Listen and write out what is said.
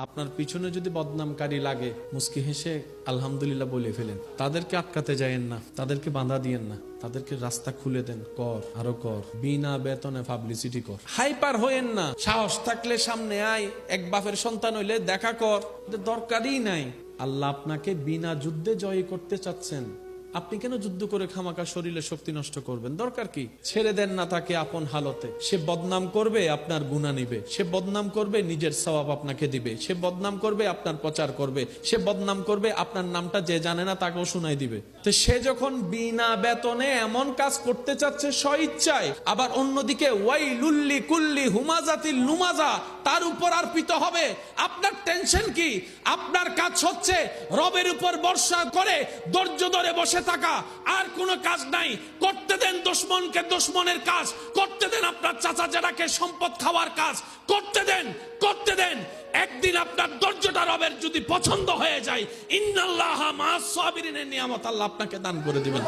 আপনার পিছনে যদি বদনামকারী লাগে মুস্কি হেসে আলহামদুলিল্লাহ বলে ফেলেন। তাদেরকে আটকাতে যায়েন না, তাদেরকে বাধা দিয়েন না, তাদেরকে রাস্তা খুলে দেন। কর, আরো কর, বিনা বেতনে পাবলিসিটি কর। হাইপার হইেন না, সাহস থাকলে সামনে আয়, এক বাপের সন্তান হইলে দেখা কর, দরকারই নাই। আল্লাহ আপনাকে বিনা যুদ্ধে জয় করতে চাচ্ছেন, আপনি কেন যুদ্ধ করে খামাকা শরীরে শক্তি নষ্ট করবেন? দরকার কি? ছেড়ে দেন না তাকে আপন হালতে। সে বদনাম করবে, আপনার গুনাহ নিবে। সে বদনাম করবে, নিজের সওয়াব আপনাকে দিবে। সে বদনাম করবে, আপনার প্রচার করবে। সে বদনাম করবে, আপনার নামটা যে জানে না তাকেও শুনাই দিবে। তো সে যখন বিনা বেতনে এমন কাজ করতে চাচ্ছে স্বইচ্ছায়, আবার অন্যদিকে ওয়াইলুল্লি কুল্লি হুমাজাতিল লুমাজা তার উপর অর্পিত হবে, আপনার টেনশন কি? আপনার কাজ হচ্ছে রবের উপর ভরসা করে ধৈর্য ধরে বসে থাকা, আর কোনো কাজ নাই। করতে দেন দুশমনকে দুশমনের কাজ, করতে দেন আপনার চাচা জেরাকে সম্পদ খাওয়ার কাজ, করতে দেন, করতে দেন। একদিন আপনার ধৈর্যটা রবের যদি পছন্দ হয়ে যায়, ইন্নাল্লাহা মা'আস সাবিরিনের নিয়ামত আল্লাহ আপনাকে দান করে দিবেন।